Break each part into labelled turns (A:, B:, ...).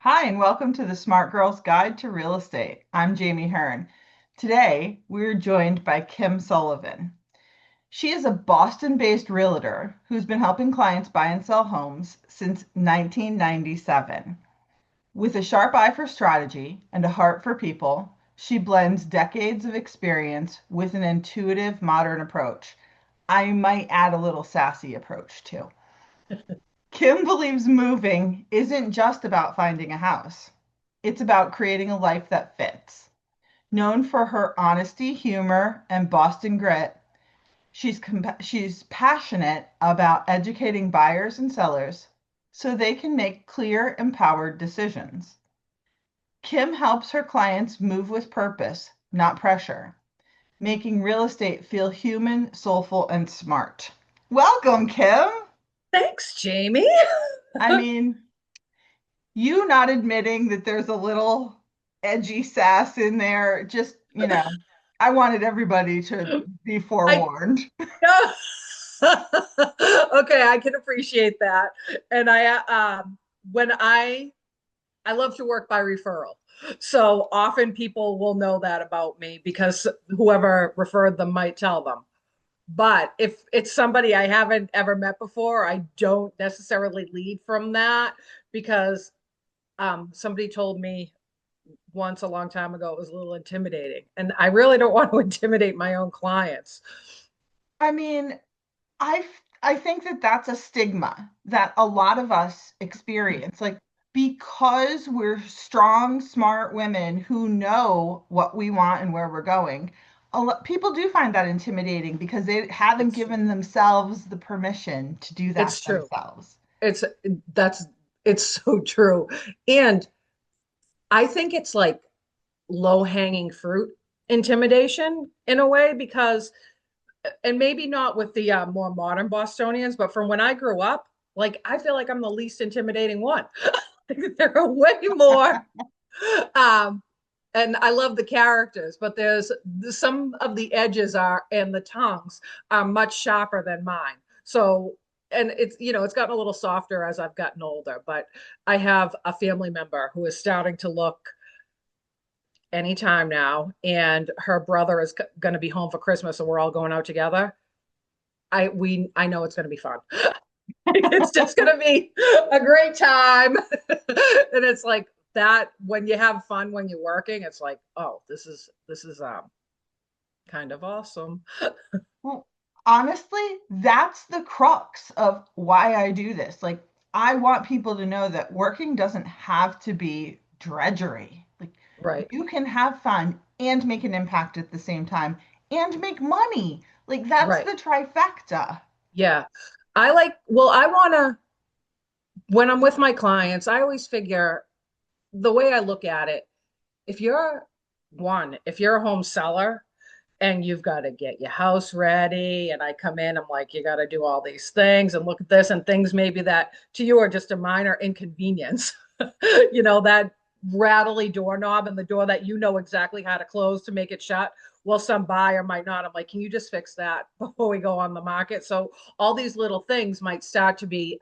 A: Hi, and welcome to the Smart Girl's Guide to Real Estate. I'm Jami Hearn. Today, we're joined by Kim Sullivan. She is a Boston-based realtor who's been helping clients buy and sell homes since 1997. With a sharp eye for strategy and a heart for people, she blends decades of experience with an intuitive, modern approach. I might add a little sassy approach too. Kim believes moving isn't just about finding a house. It's about creating a life that fits. Known for her honesty, humor, and Boston grit, she's passionate about educating buyers and sellers so they can make clear, empowered decisions. Kim helps her clients move with purpose, not pressure, making real estate feel human, soulful, and smart. Welcome, Kim.
B: Thanks, Jamie.
A: I mean, you not admitting that there's a little edgy sass in there, just, I wanted everybody to be
B: I
A: forewarned.
B: know. Okay, I can appreciate that. And when I love to work by referral. So often people will know that about me because whoever referred them might tell them. But if it's somebody I haven't ever met before, I don't necessarily lead from that because somebody told me once a long time ago it was a little intimidating. And I really don't want to intimidate my own clients.
A: I mean, I I think that that's a stigma that a lot of us experience. Like, because we're strong, smart women who know what we want and where we're going, people do find that intimidating because they haven't
B: It's
A: given themselves the permission to do that
B: it's true.
A: themselves.
B: It's that's it's so true. And I think it's like low hanging fruit intimidation in a way because and maybe not with the more modern Bostonians, but from when I grew up, like I feel like I'm the least intimidating one. There are way more um and I love the characters, but there's some of the edges are and the tongues are much sharper than mine. So, and it's gotten a little softer as I've gotten older, but I have a family member who is starting to look anytime now, and her brother is going to be home for Christmas, and we're all going out together. I know it's going to be fun. It's just going to be a great time. And it's like that when you have fun when you're working, it's like, oh, this is kind of awesome.
A: Well, honestly, that's the crux of why I do this. Like, I want people to know that working doesn't have to be drudgery. Like,
B: Right.
A: you can have fun and make an impact at the same time and make money. Like, that's
B: Right.
A: the trifecta.
B: Yeah. I want to, when I'm with my clients, I always figure the way I look at it, if you're a home seller, and you've got to get your house ready. And I come in, I'm like, you got to do all these things and look at this and things maybe that to you are just a minor inconvenience. That rattly doorknob and the door that you know exactly how to close to make it shut. Well, some buyer might not. I'm like, can you just fix that before we go on the market? So all these little things might start to be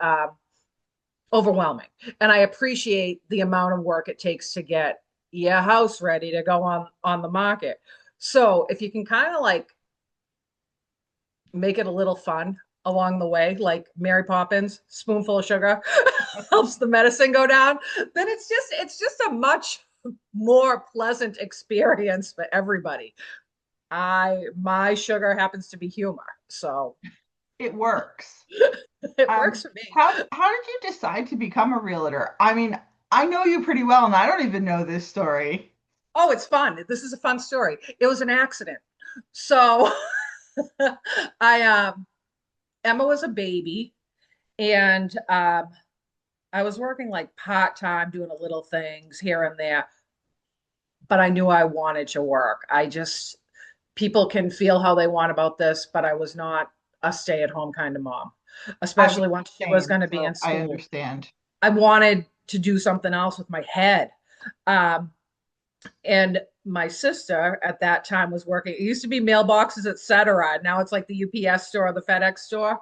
B: overwhelming. And I appreciate the amount of work it takes to get your house ready to go on the market. So if you can kind of like make it a little fun along the way, like Mary Poppins, spoonful of sugar helps the medicine go down, then it's just a much more pleasant experience for everybody. My sugar happens to be humor, so
A: It works.
B: it works for me.
A: How did you decide to become a realtor? I mean, I know you pretty well, and I don't even know this story.
B: Oh, it's fun. This is a fun story. It was an accident. So I Emma was a baby, and I was working like part-time doing a little things here and there, but I knew I wanted to work. People can feel how they want about this, but I was not a stay-at-home kind of mom,
A: I was
B: especially when
A: the
B: she was
A: same,
B: going to be in
A: so I
B: school.
A: understand.
B: I wanted to do something else with my head. Um, and my sister at that time was working. It used to be mailboxes, etc. Now it's like the UPS store or the FedEx store.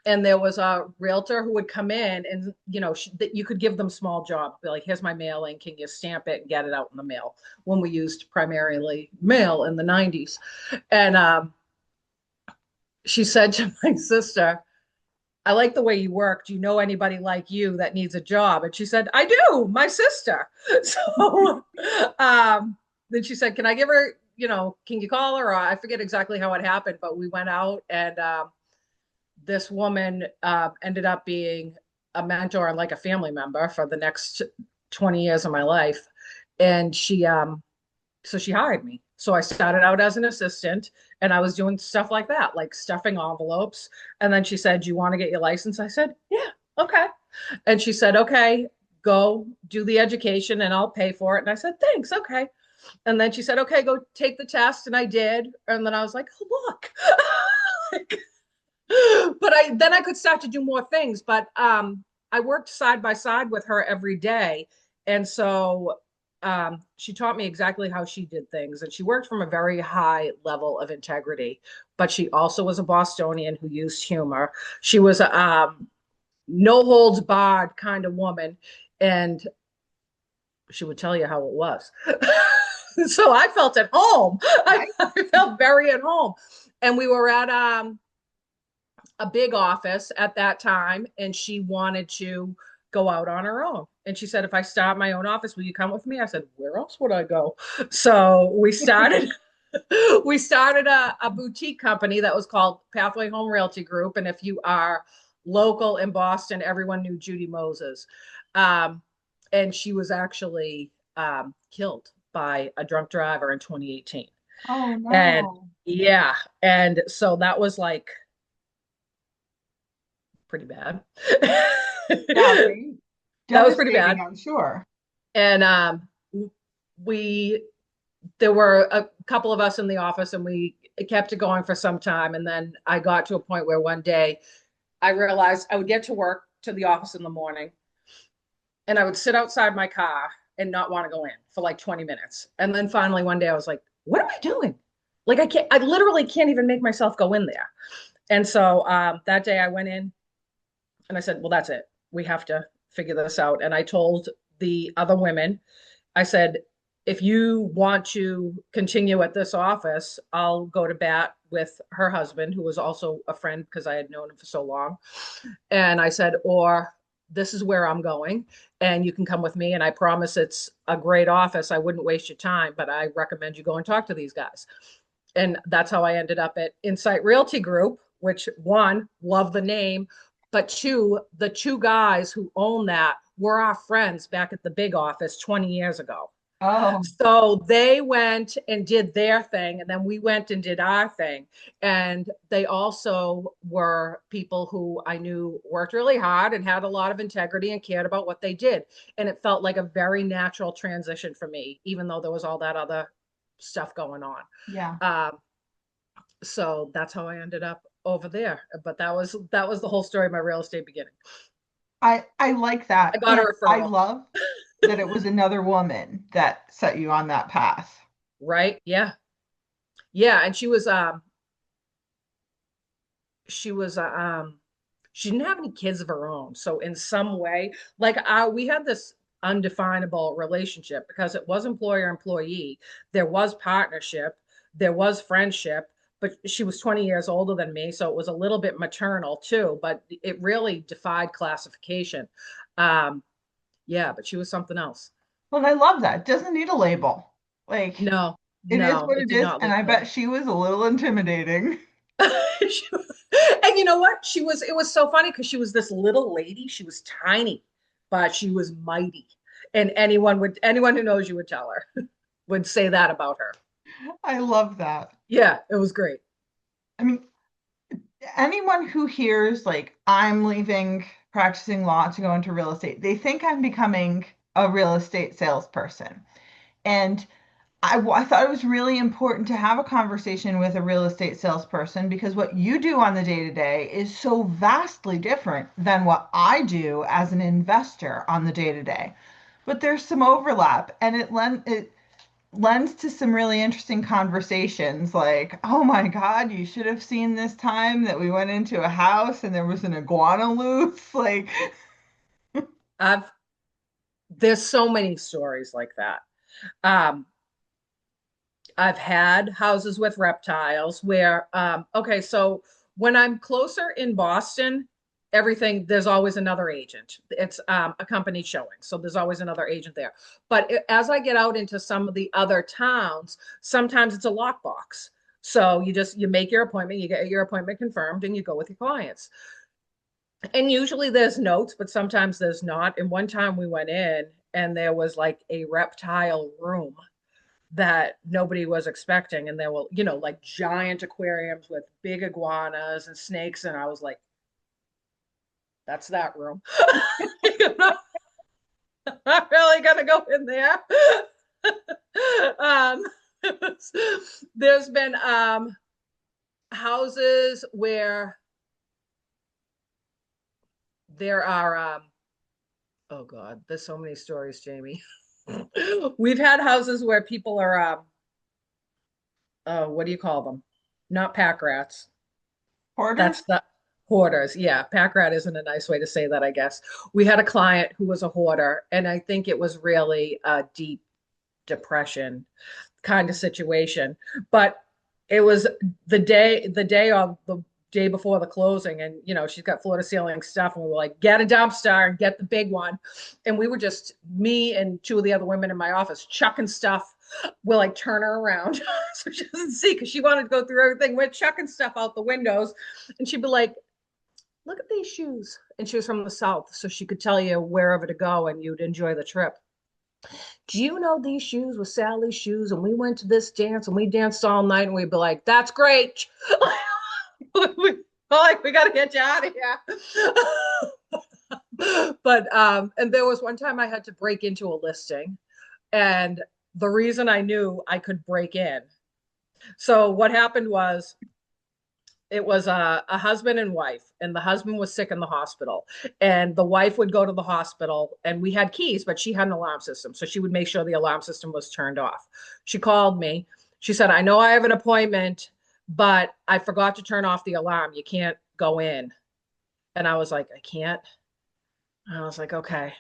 B: And there was a realtor who would come in and, that you could give them small job, be like, here's my mailing, can you stamp it and get it out in the mail, when we used primarily mail in the 90s. And she said to my sister, I like the way you work. Do you know anybody like you that needs a job? And she said, I do, my sister. So then she said, can I give her, can you call her? Or I forget exactly how it happened, but we went out, and this woman ended up being a mentor and like a family member for the next 20 years of my life. And so she hired me. So I started out as an assistant, and I was doing stuff like that, like stuffing envelopes. And then she said, do you want to get your license? I said, yeah, okay. And she said, okay, go do the education and I'll pay for it. And I said, thanks, okay. And then she said, okay, go take the test. And I did. And then I was like, oh, look. But I could start to do more things. But I worked side by side with her every day. And so she taught me exactly how she did things. And she worked from a very high level of integrity. But she also was a Bostonian who used humor. She was a no holds barred kind of woman. And she would tell you how it was. So I felt at home. I felt very at home. And we were at a big office at that time, and she wanted to go out on her own. And she said, if I start my own office, will you come with me? I said, where else would I go? So we started a boutique company that was called Pathway Home Realty Group. And if you are local in Boston, everyone knew Judy Moses. And she was actually killed by a drunk driver in 2018.
A: Oh
B: And
A: no.
B: yeah, and so that was like pretty bad.
A: Yeah, right.
B: That was pretty
A: Devastating,
B: bad.
A: I'm sure.
B: And we there were a couple of us in the office, and we kept it going for some time. And then I got to a point where one day I realized I would get to work to the office in the morning, and I would sit outside my car and not want to go in for like 20 minutes. And then finally one day I was like, what am I doing? Like I literally can't even make myself go in there. And so that day I went in and I said, well, that's it. We have to figure this out. And I told the other women, I said, if you want to continue at this office, I'll go to bat with her husband, who was also a friend because I had known him for so long. And I said, or this is where I'm going, and you can come with me. And I promise it's a great office. I wouldn't waste your time, but I recommend you go and talk to these guys. And that's how I ended up at Insight Realty Group, which, one, love the name, but two, the two guys who own that were our friends back at the big office 20 years ago.
A: Oh,
B: So they went and did their thing, and then we went and did our thing. And they also were people who I knew worked really hard and had a lot of integrity and cared about what they did. And it felt like a very natural transition for me, even though there was all that other stuff going on.
A: yeah.
B: Um, so that's how I ended up over there. But that was the whole story of my real estate beginning.
A: I like
B: I
A: that.
B: got a
A: And I
B: referral,
A: love that it was another woman that set you on that path.
B: right? Yeah. Yeah. And she was she didn't have any kids of her own. So in some way, like we had this undefinable relationship because it was employer employee. There was partnership, there was friendship, but she was 20 years older than me, so it was a little bit maternal too, but it really defied classification. Um, yeah, but she was something else.
A: Well, I love that. It doesn't need a label. Like,
B: No,
A: it is
B: no,
A: what
B: it
A: it
B: did
A: is,
B: not
A: and
B: leave
A: I
B: a
A: bet
B: label.
A: she was a little intimidating.
B: And you know what? It was so funny because she was this little lady. She was tiny, but she was mighty. And anyone who knows you would tell her, would say that about her.
A: I love that.
B: Yeah, it was great.
A: I mean, anyone who hears like I'm leaving practicing law to go into real estate, they think I'm becoming a real estate salesperson. And I thought it was really important to have a conversation with a real estate salesperson because what you do on the day to day is so vastly different than what I do as an investor on the day to day. But there's some overlap, and lends to some really interesting conversations like, oh my God, you should have seen this time that we went into a house and there was an iguana loose. Like,
B: I've there's so many stories like that. Um, I've had houses with reptiles where, okay, so when I'm closer in Boston, everything, there's always another agent. It's a company showing. So there's always another agent there. But as I get out into some of the other towns, sometimes it's a lockbox. So you make your appointment, you get your appointment confirmed, and you go with your clients. And usually there's notes, but sometimes there's not. And one time we went in and there was like a reptile room that nobody was expecting. And there were, like giant aquariums with big iguanas and snakes. And I was like, that's that room. I'm not really going to go in there. um, there's been houses where there are, oh God, there's so many stories, Jamie. We've had houses where people are, what do you call them? Not pack rats.
A: hoarders?
B: That's the hoarders. Yeah, pack rat isn't a nice way to say that, I guess. We had a client who was a hoarder, and I think it was really a deep depression kind of situation. But it was the day before the closing, and she's got floor to ceiling stuff, and we were like, get a dumpster and get the big one. And we were just me and two of the other women in my office chucking stuff. We'll like turn her around so she doesn't see because she wanted to go through everything. We're chucking stuff out the windows, and she'd be like, look at these shoes. And she was from the South, so she could tell you wherever to go and you'd enjoy the trip. Do you know these shoes were Sally's shoes? And we went to this dance and we danced all night, and we'd be like, that's great. We got to get you out of here. But, and there was one time I had to break into a listing. And the reason I knew I could break in. So what happened was, it was a husband and wife, and the husband was sick in the hospital, and the wife would go to the hospital, and we had keys, but she had an alarm system, so she would make sure the alarm system was turned off. She called me. She said, I know I have an appointment, but I forgot to turn off the alarm. You can't go in. And I was like, I can't. And I was like, okay.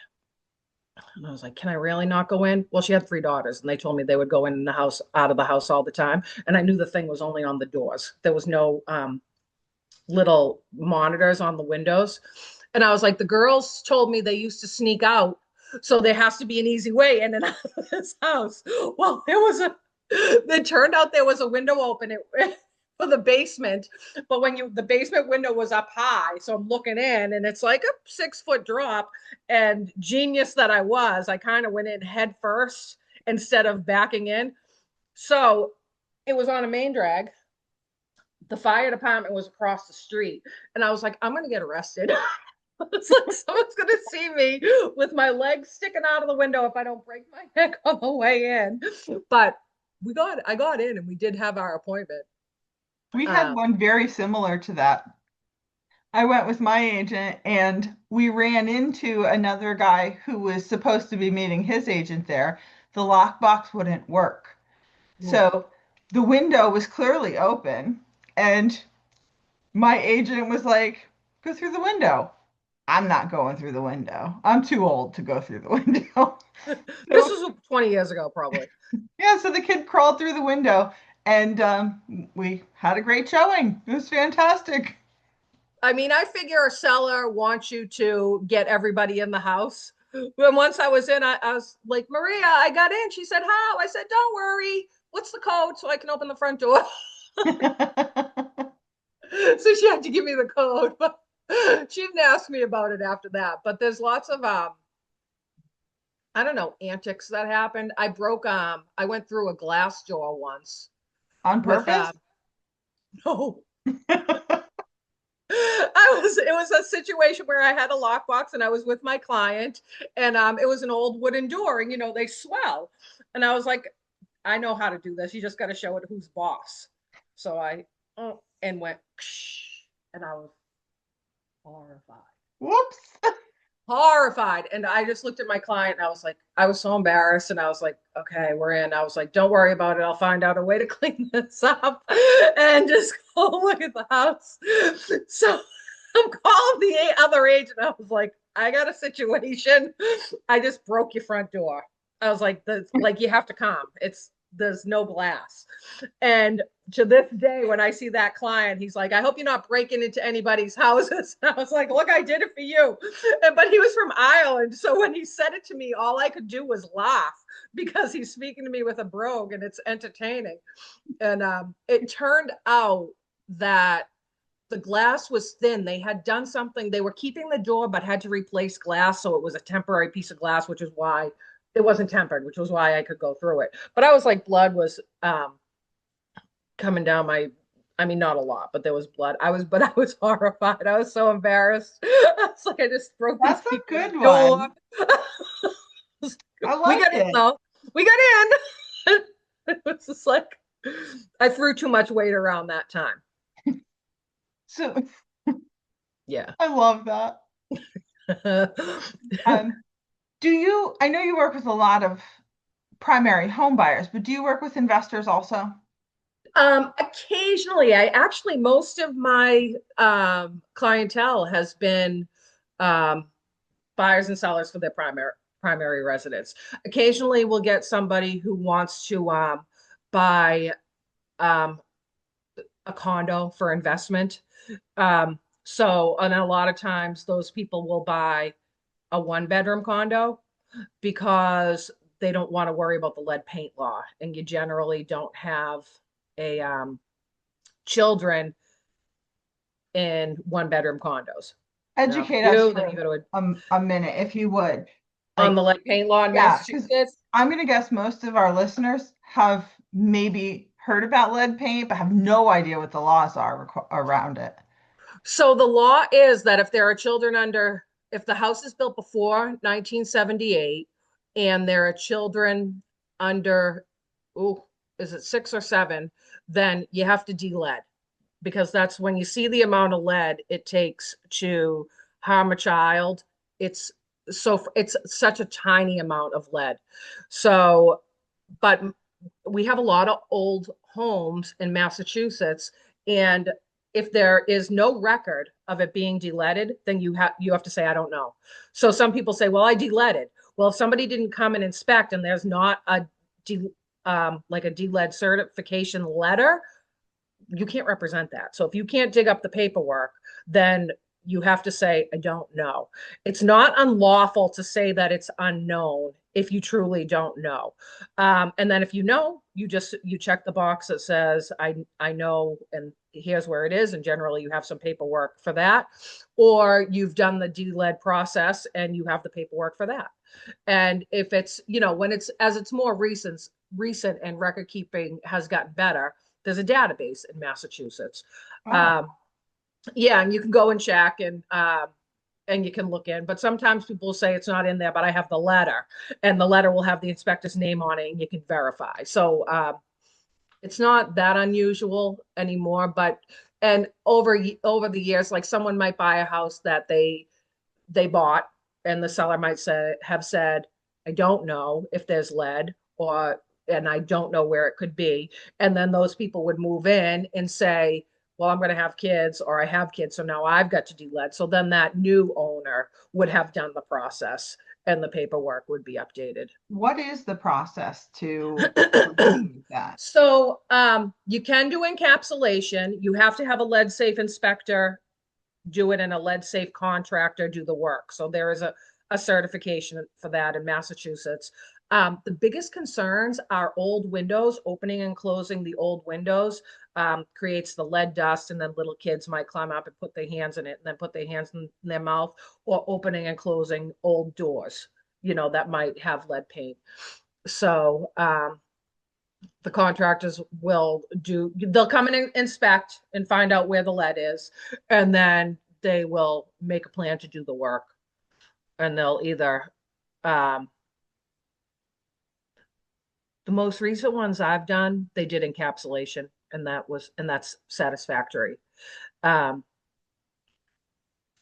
B: And I was like, can I really not go in? Well, she had three daughters, and they told me they would go in the house, out of the house all the time. And I knew the thing was only on the doors. There was no little monitors on the windows. And I was like, the girls told me they used to sneak out. So there has to be an easy way in and out of this house. Well, it turned out there was a window open for the basement. But the basement window was up high. So I'm looking in, and it's like a 6-foot drop. And genius that I was, I kind of went in head first instead of backing in. So it was on a main drag. The fire department was across the street, and I was like, I'm going to get arrested. It's like someone's going to see me with my legs sticking out of the window if I don't break my neck on the way in. But I got in, and we did have our appointment.
A: We had
B: um,
A: one very similar to that. I went with my agent and we ran into another guy who was supposed to be meeting his agent there. The lockbox wouldn't work. So the window was clearly open, and my agent was like, go through the window. I'm not going through the window. I'm too old to go through the window.
B: this
A: So,
B: was 20 years ago, probably.
A: yeah, so the kid crawled through the window, and we had a great showing. It was fantastic.
B: I mean, I figure a seller wants you to get everybody in the house. When once I was in, I was like, Maria, I got in. She said, how? I said, don't worry. What's the code so I can open the front door? So she had to give me the code, but she didn't ask me about it after that. But there's lots of I don't know, antics that happened. I went through a glass door once
A: On
B: with
A: purpose?
B: no. It was a situation where I had a lockbox and I was with my client, and it was an old wooden door, and they swell. And I was like, I know how to do this. You just got to show it who's boss. So I and went, and I was horrified.
A: Whoops.
B: horrified. And I just looked at my client and I was like, I was so embarrassed. And I was like, okay, we're in. I was like, don't worry about it. I'll find out a way to clean this up and just go look at the house. So I'm calling the other agent. I was like, I got a situation. I just broke your front door. I was like, like you have to come. There's no glass. And to this day, when I see that client, he's like, I hope you're not breaking into anybody's houses. And I was like, look, I did it for you. But he was from Ireland. So when he said it to me, all I could do was laugh because he's speaking to me with a brogue and it's entertaining. And it turned out that the glass was thin. They had done something. They were keeping the door, but had to replace glass. So it was a temporary piece of glass, which is why it wasn't tempered, which was why I could go through it. But I was like, blood was coming down my, I mean, not a lot, but there was blood. But I was horrified. I was so embarrassed. I was like, I just broke these
A: That's a
B: people's
A: good
B: door.
A: one. I
B: We
A: like
B: got in
A: it.
B: though. We got in. It was just like, I threw too much weight around that time.
A: So
B: Yeah.
A: I love that. Um, I know you work with a lot of primary home buyers, but do you work with investors also?
B: Occasionally, most of my clientele has been um, buyers and sellers for their primary residence. Occasionally, we'll get somebody who wants to buy um, a condo for investment. And a lot of times, those people will buy a one-bedroom condo because they don't want to worry about the lead paint law, and you generally don't have a children in one-bedroom condos. Now, if
A: Educate us
B: you do, then you
A: for
B: go to
A: a minute, if you would.
B: on
A: Like,
B: the lead paint law in
A: yeah, because
B: Massachusetts.
A: I'm going to guess most of our listeners have maybe heard about lead paint, but have no idea what the laws are around it.
B: So the law is that if there are children under, if the house is built before 1978 and there are children under, oh, is it 6 or 7, then you have to de-lead because that's when you see the amount of lead it takes to harm a child. It's it's such a tiny amount of lead. So, but we have a lot of old homes in Massachusetts, and if there is no record of it being de-leaded, then you have to say I don't know. So some people say, well, I de-leaded. Well, if somebody didn't come and inspect and there's not a de, like a de-lead certification letter, you can't represent that. So if you can't dig up the paperwork, then you have to say, I don't know. It's not unlawful to say that it's unknown if you truly don't know. And then if you know, you check the box that says, I know, and here's where it is. And generally you have some paperwork for that, or you've done the de-lead process and you have the paperwork for that. And if it's, when it's more recent and record keeping has gotten better, there's a database in Massachusetts.
A: Oh,
B: Um, yeah, and you can go and check and you can look in. But sometimes people say it's not in there, but I have the letter, and the letter will have the inspector's name on it, and you can verify. So it's not that unusual anymore. But and over the years, like someone might buy a house that they bought, and the seller might have said, I don't know if there's lead, or and I don't know where it could be. And then those people would move in and say, well, I'm going to have kids, or I have kids, so now I've got to do lead. So then that new owner would have done the process and the paperwork would be updated.
A: what is the process to remove that?
B: So you can do encapsulation. You have to have a lead safe inspector do it, and a lead safe contractor do the work. So there is a certification for that in Massachusetts. The biggest concerns are old windows. Opening and closing the old windows creates the lead dust, and then little kids might climb up and put their hands in it and then put their hands in their mouth, or opening and closing old doors, that might have lead paint. So the contractors they'll come and inspect and find out where the lead is, and then they will make a plan to do the work. And they'll either um, the most recent ones I've done, they did encapsulation, and that's satisfactory. um,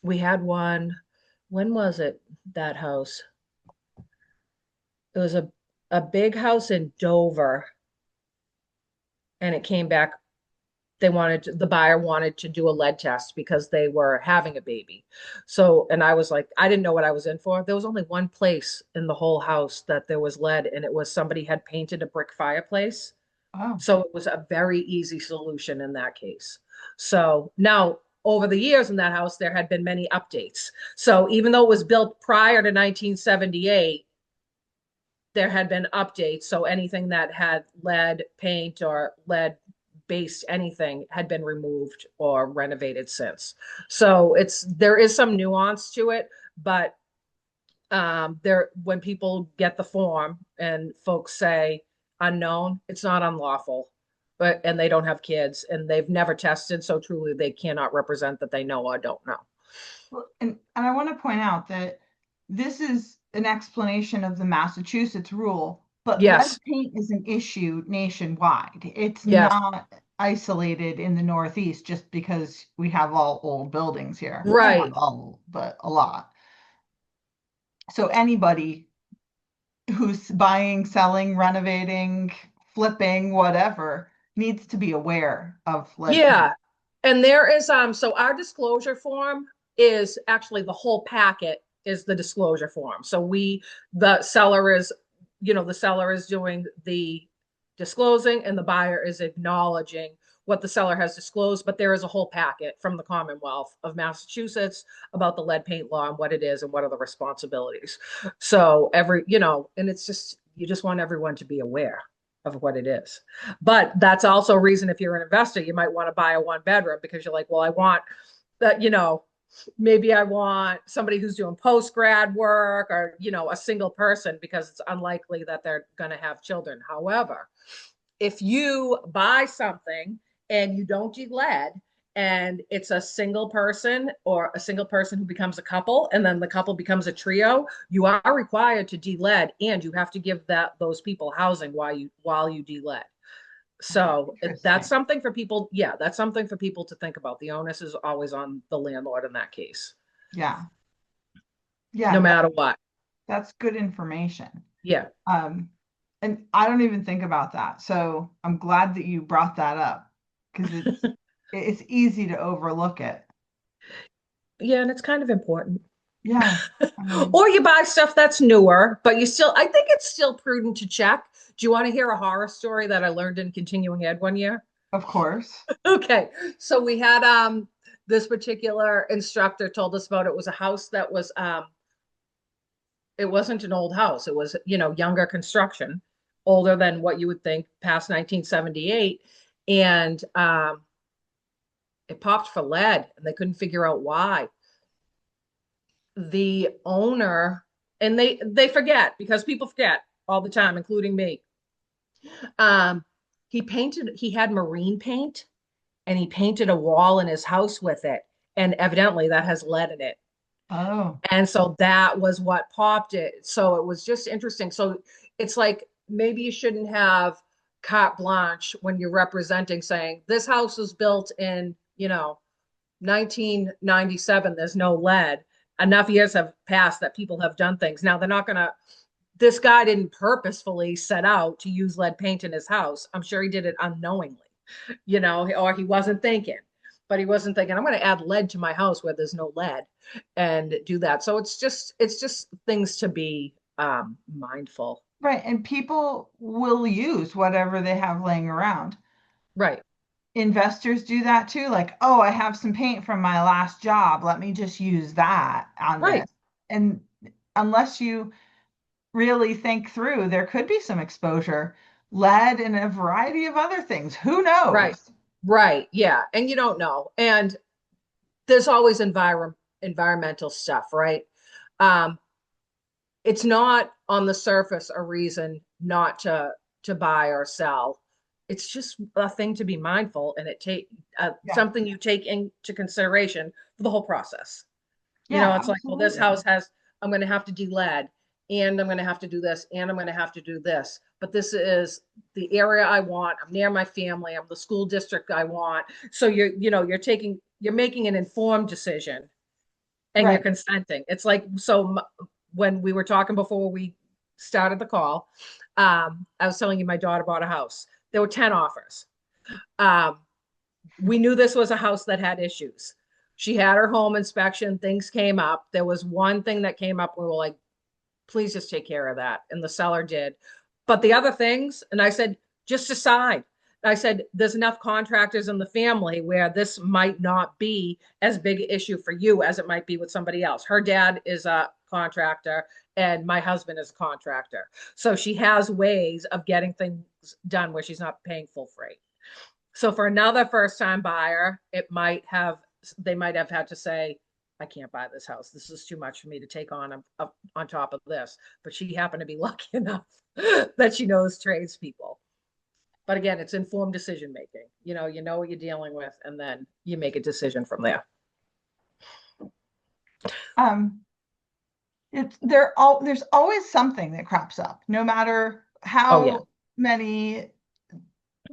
B: we had one when was it, that house? It was a big house in Dover, and it came back. The buyer wanted to do a lead test because they were having a baby. So, and I was like, I didn't know what I was in for. There was only one place in the whole house that there was lead, and it was somebody had painted a brick fireplace.
A: Oh,
B: So it was a very easy solution in that case. So now, over the years in that house, there had been many updates. So even though it was built prior to 1978, there had been updates. So anything that had lead paint or lead based anything had been removed or renovated since. So there is some nuance to it, but there when people get the form and folks say unknown, it's not unlawful. But and they don't have kids and they've never tested, so truly they cannot represent that they know or don't know.
A: well, and I want to point out that this is an explanation of the Massachusetts rule, but lead
B: Yes,
A: paint is an issue nationwide. It's
B: yes,
A: not isolated in the Northeast just because we have all old buildings here. Well, not
B: right.
A: all, but a lot. So anybody who's buying, selling, renovating, flipping, whatever, needs to be aware of lead paint.
B: Yeah. And there is so our disclosure form is actually the whole packet is the disclosure form. So the seller is, the seller is doing the disclosing and the buyer is acknowledging what the seller has disclosed, but there is a whole packet from the Commonwealth of Massachusetts about the lead paint law and what it is and what are the responsibilities. So and it's just you just want everyone to be aware of what it is. But that's also a reason if you're an investor, you might want to buy a one bedroom because you're like, well, I want that, maybe I want somebody who's doing post grad work or, a single person because it's unlikely that they're going to have children. However, if you buy something and you don't do lead and it's a single person or a single person who becomes a couple and then the couple becomes a trio, you are required to de-lead and you have to give those people housing while you de-lead. So that's
A: Interesting.
B: something for people. Yeah, that's something for people to think about. The onus is always on the landlord in that case,
A: Yeah.
B: no
A: Yeah,
B: matter what.
A: that's good information.
B: Yeah.
A: Um, and I don't even think about that. So I'm glad that you brought that up because it's easy to overlook it.
B: Yeah, and it's kind of important.
A: Yeah. I mean,
B: Or you buy stuff that's newer, but I think it's still prudent to check. Do you want to hear a horror story that I learned in continuing ed one year?
A: of course.
B: Okay. So we had this particular instructor told us about it was a house that was it wasn't an old house. It was, younger construction, older than what you would think past 1978. And it popped for lead and they couldn't figure out why. The owner, and they forget because people forget all the time, including me. Um, he had marine paint and he painted a wall in his house with it. And evidently that has lead in it.
A: Oh,
B: And so that was what popped it. So it was just interesting. So it's like maybe you shouldn't have carte blanche when you're representing saying this house was built in, 1997, there's no lead. Enough years have passed that people have done things. Now they're not going to, this guy didn't purposefully set out to use lead paint in his house. I'm sure he did it unknowingly, or he wasn't thinking, but he wasn't thinking, I'm going to add lead to my house where there's no lead and do that. So it's just things to be mindful.
A: right. And people will use whatever they have laying around.
B: Right.
A: Investors do that too. Like, oh, I have some paint from my last job. Let me just use that on
B: Right.
A: this. And unless you really think through, there could be some exposure, lead and a variety of other things. Who
B: Right.
A: knows?
B: Right. Yeah. And you don't know. And there's always environmental stuff, right? Um, it's not on the surface a reason not to buy or sell. It's just a thing to be mindful and it take
A: Yeah.
B: something you take into consideration for the whole process.
A: Yeah,
B: It's like, well, this
A: absolutely.
B: house has, I'm going to have to de-lead and I'm going to have to do this and I'm going to have to do this. But this is the area I want. I'm near my family. I'm the school district I want. So you're making an informed decision and you're
A: Right.
B: consenting. It's like, so when we were talking before we started the call, I was telling you my daughter bought a house. There were 10 offers. Um, we knew this was a house that had issues. She had her home inspection, things came up. There was one thing that came up. We were like, please just take care of that. And the seller did. But the other things, and I said, just decide. I said, there's enough contractors in the family where this might not be as big an issue for you as it might be with somebody else. Her dad is a contractor and my husband is a contractor. So she has ways of getting things done where she's not paying full freight. So for another first time buyer, they might have had to say, I can't buy this house. This is too much for me to take on top of this. But she happened to be lucky enough that she knows tradespeople. But again, it's informed decision making. You know what you're dealing with, and then you make a decision from there.
A: Um, there's always something that crops up, no matter
B: Oh yeah.
A: how many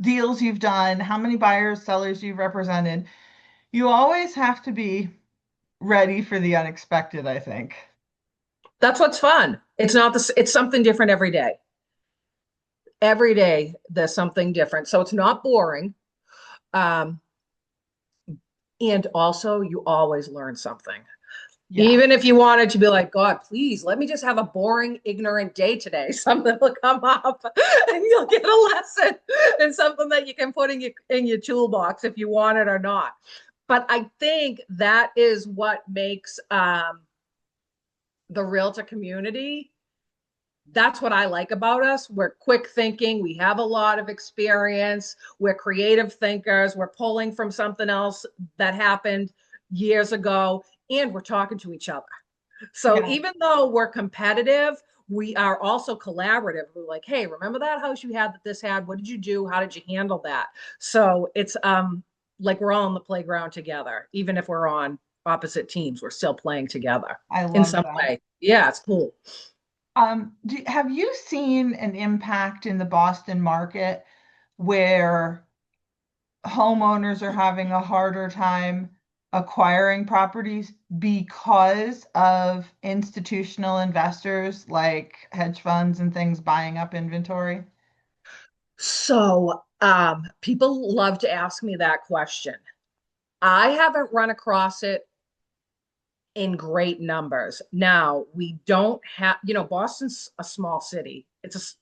A: deals you've done, how many buyers, sellers you've represented. You always have to be ready for the unexpected, I think.
B: That's what's fun. It's not this, it's something different every day. Every day there's something different. So it's not boring. Um, and also you always learn something.
A: Yeah,
B: Even if you wanted to be like, God, please let me just have a boring, ignorant day today. Something will come up and you'll get a lesson and something that you can put in your toolbox if you want it or not. But I think that is what makes the realtor community. That's what I like about us. We're quick thinking. We have a lot of experience. We're creative thinkers. We're pulling from something else that happened years ago, and we're talking to each other. So
A: yeah,
B: even though we're competitive, we are also collaborative. We're like, hey, remember that house you had that this had? What did you do? How did you handle that? So it's like we're all on the playground together, even if we're on opposite teams, we're still playing together
A: I
B: in
A: love
B: some
A: that.
B: way. Yeah, it's cool.
A: Have you seen an impact in the Boston market where homeowners are having a harder time acquiring properties because of institutional investors like hedge funds and things buying up inventory?
B: So people love to ask me that question. I haven't run across it in great numbers. Now, we don't have, Boston's a small city. It's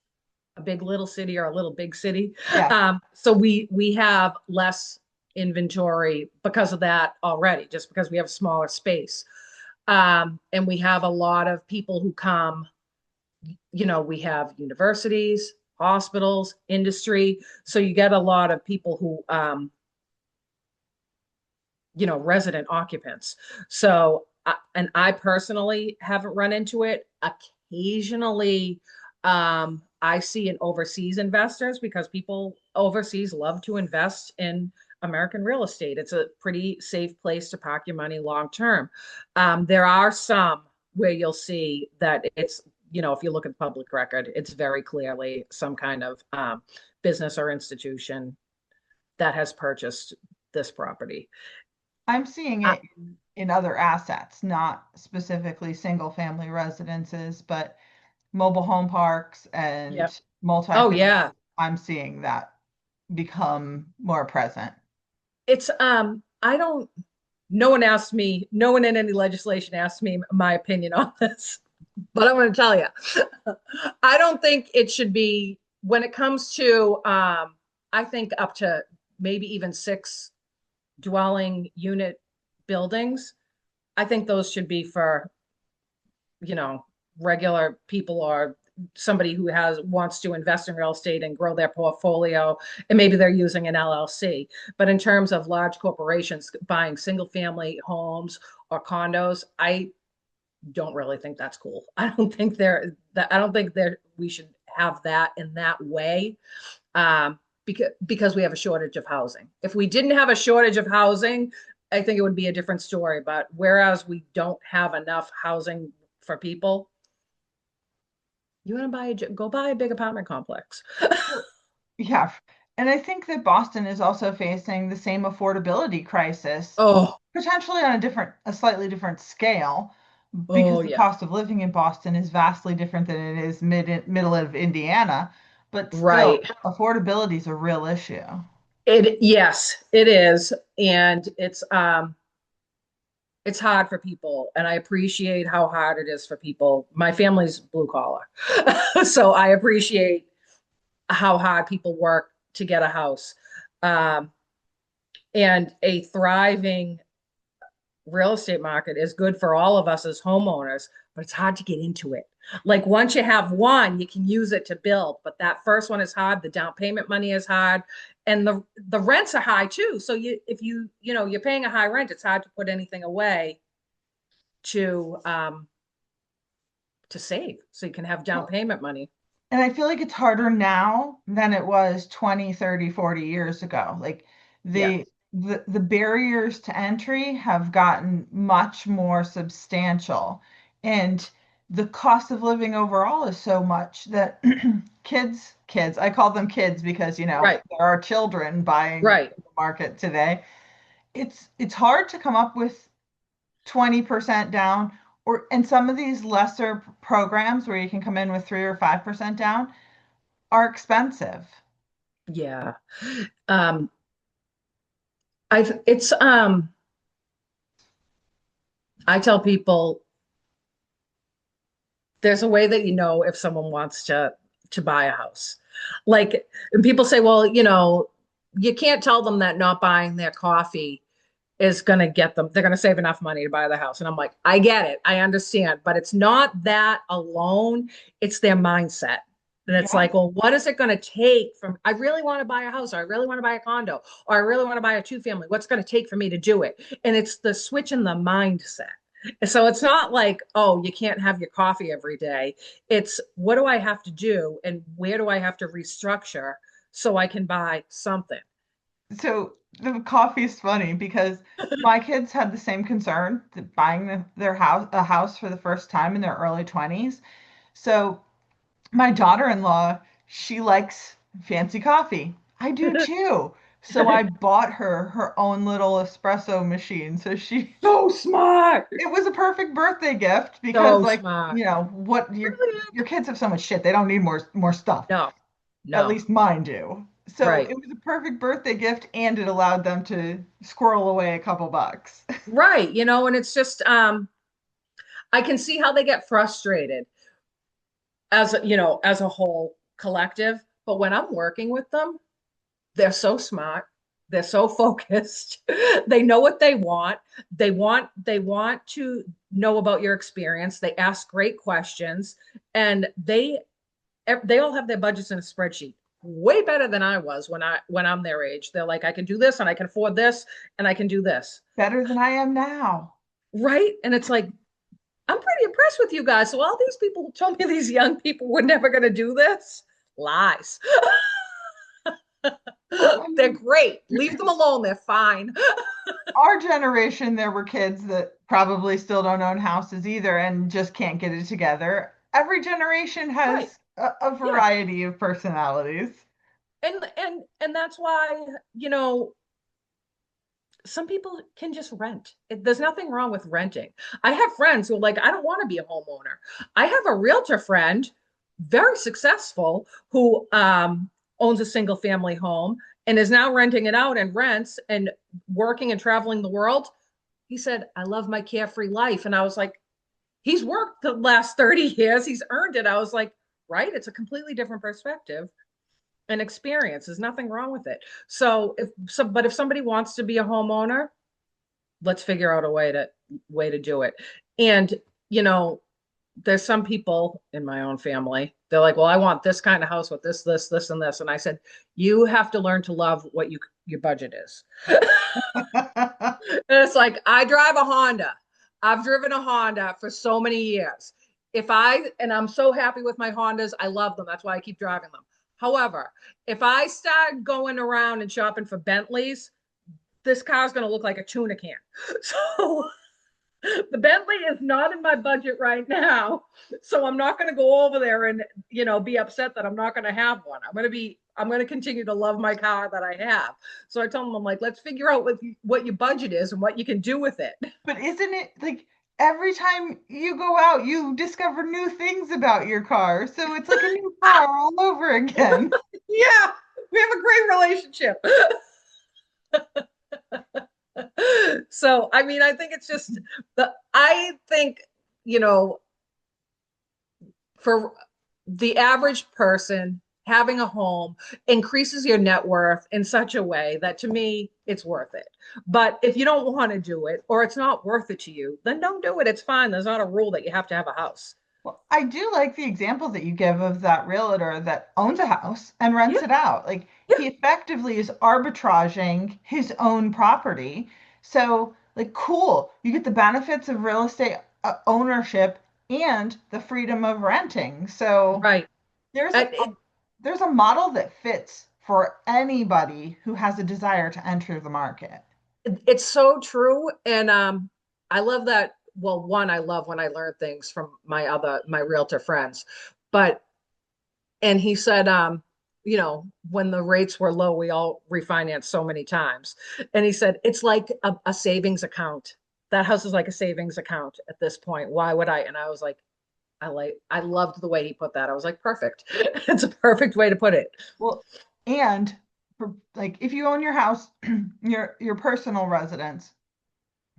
B: a big little city or a little big city.
A: Yeah,
B: So we have less inventory because of that already, just because we have a smaller space. And we have a lot of people who come, we have universities, hospitals, industry. So you get a lot of people who resident occupants. So, and I personally haven't run into it. Occasionally, I see in overseas investors because people overseas love to invest in American real estate. It's a pretty safe place to park your money long term. There are some where you'll see that it's, if you look at the public record, it's very clearly some kind of business or institution that has purchased this property.
A: I'm seeing
B: Uh,
A: it in other assets, not specifically single family residences, but mobile home parks
B: yeah.
A: and
B: Oh
A: multifamily.
B: yeah.
A: I'm seeing that become more present.
B: It's I don't no one in any legislation asked me my opinion on this, but I'm going to tell you. I don't think it should be when it comes to I think up to maybe even 6 dwelling unit buildings. I think those should be for, you know, regular people or somebody who wants to invest in real estate and grow their portfolio, and maybe they're using an LLC. But in terms of large corporations buying single family homes or condos, I don't really think that's cool. I don't think there we should have that in that way. Because we have a shortage of housing. If we didn't have a shortage of housing, I think it would be a different story. But whereas we don't have enough housing for people, you want to go buy a big apartment complex.
A: Yeah. And I think that Boston is also facing the same affordability crisis,
B: Oh,
A: potentially on a slightly different scale, because
B: oh
A: the
B: yeah.
A: cost of living in Boston is vastly different than it is middle of Indiana. But still,
B: Right.
A: affordability is a real issue.
B: Yes, it is. And it's hard for people. And I appreciate how hard it is for people. My family's blue collar. So I appreciate how hard people work to get a house. Um, and a thriving real estate market is good for all of us as homeowners, but it's hard to get into it. Like once you have one, you can use it to build, but that first one is hard. The down payment money is hard, and the rents are high too. So if you're paying a high rent, it's hard to put anything away to um to save so you can have down
A: Well,
B: payment money.
A: and I feel like it's harder now than it was 20, 30, 40 years ago. Like
B: Yeah,
A: the barriers to entry have gotten much more substantial. And the cost of living overall is so much that kids, I call them kids because,
B: right,
A: there are children buying
B: right.
A: in the market today. It's hard to come up with 20% down, or and some of these lesser programs where you can come in with 3 or 5% down are expensive.
B: Yeah. um it's I tell people there's a way that you know if someone wants to buy a house. Like, and people say, well, you can't tell them that not buying their coffee is going to get them, they're going to save enough money to buy the house. And I'm like, I get it, I understand, but it's not that alone, it's their mindset. And it's
A: Yeah.
B: like, well, what is it going to take from, I really want to buy a house, or I really want to buy a condo, or I really want to buy a two family. What's going to take for me to do it? And it's the switch in the mindset. So it's not like, oh, you can't have your coffee every day. It's what do I have to do and where do I have to restructure so I can buy something?
A: So the coffee is funny because my kids had the same concern that buying their house for the first time in their early 20s. So my daughter-in-law, she likes fancy coffee. I do too. So I bought her own little espresso machine. So
B: So smart.
A: it was a perfect birthday gift because
B: So
A: like,
B: smart.
A: what
B: Brilliant.
A: your kids have so much shit. They don't need more stuff.
B: No,
A: At
B: no.
A: least mine do. So
B: Right.
A: it was a perfect birthday gift and it allowed them to squirrel away a couple bucks.
B: Right. And it's just I can see how they get frustrated as a whole collective, but when I'm working with them, they're so smart. They're so focused. They know what they want. They want to know about your experience. They ask great questions, and they all have their budgets in a spreadsheet way better than I was when I'm their age. They're like, I can do this and I can afford this and I can do this.
A: Better than I am now.
B: Right. And it's like, I'm pretty impressed with you guys. So all these people who told me these young people were never going to do this, lies.
A: Well, I
B: They're
A: mean,
B: great. Leave them alone. They're fine.
A: our generation, there were kids that probably still don't own houses either and just can't get it together. Every generation
B: Right.
A: has a
B: Yeah.
A: variety of personalities.
B: And that's why, some people can just rent. There's nothing wrong with renting. I have friends who are like, I don't want to be a homeowner. I have a realtor friend, very successful, who owns a single family home and is now renting it out and rents and working and traveling the world. He said, I love my carefree life. And I was like, he's worked the last 30 years, he's earned it. I was like, right? It's a completely different perspective and experience. There's nothing wrong with it. But if somebody wants to be a homeowner, let's figure out a way to do it. And you know, there's some people in my own family. They're like, well, I want this kind of house with this, and this. And I said, you have to learn to love what your budget is. And it's like, I drive a Honda. I've driven a Honda for so many years. And I'm so happy with my Hondas. I love them. That's why I keep driving them. However, if I start going around and shopping for Bentleys, this car's going to look like a tuna can. So The Bentley is not in my budget right now. So I'm not going to go over there and, be upset that I'm not going to have one. I'm going to continue to love my car that I have. So I told him, I'm like, let's figure out what your budget is and what you can do with it.
A: But isn't it like every time you go out, you discover new things about your car? So it's like a new car all over again.
B: Yeah, we have a great relationship. So, I mean, I think it's just I think, you know, for the average person, having a home increases your net worth in such a way that to me, it's worth it. But if you don't want to do it or it's not worth it to you, then don't do it. It's fine. There's not a rule that you have to have a house.
A: Well, I do like the example that you give of that realtor that owns a house and rents
B: Yeah,
A: it out. Like
B: yeah,
A: he effectively is arbitraging his own property. So, like, cool. You get the benefits of real estate ownership and the freedom of renting. So,
B: right.
A: there's a,
B: And it,
A: there's a model that fits for anybody who has a desire to enter the market.
B: it's so true. And I love that. Well, one, I love when I learn things from my realtor friends. But and he said, when the rates were low, we all refinanced so many times. And he said, it's like a savings account. That house is like a savings account at this point. Why would I? And I was like, I loved the way he put that. I was like, perfect. It's a perfect way to put it.
A: Well, and for, like if you own your house, your personal residence,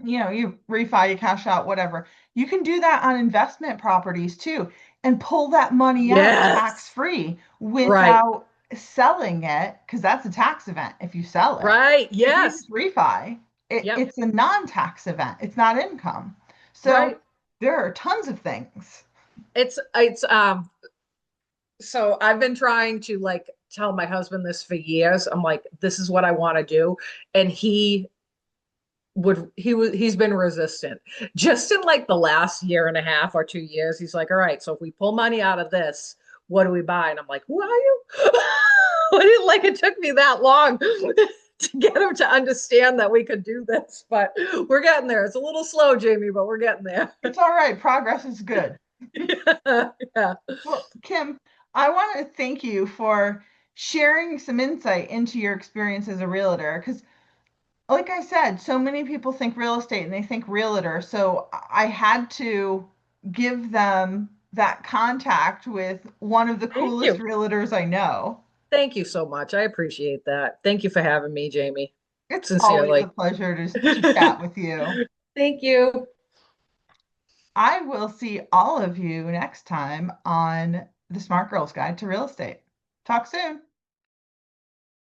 A: you refi, you cash out, whatever. You can do that on investment properties too, and pull that money out tax
B: Yes.
A: free
B: Right.
A: without selling it, because that's a tax event if you sell it.
B: Right.
A: If you
B: Yes.
A: just refi,
B: Yep.
A: it's a non-tax event. It's not income. So
B: Right.
A: there are tons of things.
B: It's so I've been trying to like tell my husband this for years. I'm like, this is what I want to do. And he's been resistant. Just in like the last year and a half or 2 years, he's like, all right, so if we pull money out of this, what do we buy? And I'm like, who are you? Like it took me that long to get him to understand that we could do this, but we're getting there. It's a little slow, Jamie, but we're getting there.
A: It's all right. Progress is good.
B: Yeah, yeah.
A: Well, Kim, I want to thank you for sharing some insight into your experience as a realtor. Because, like I said, so many people think real estate and they think realtor. So I had to give them that contact with one of the
B: Thank
A: coolest
B: you.
A: realtors I know.
B: Thank you so much. I appreciate that. Thank you for having me, Jamie.
A: It's always a
B: Sincerely.
A: pleasure to chat with you.
B: Thank you.
A: I will see all of you next time on the Smart Girls Guide to Real Estate. Talk soon.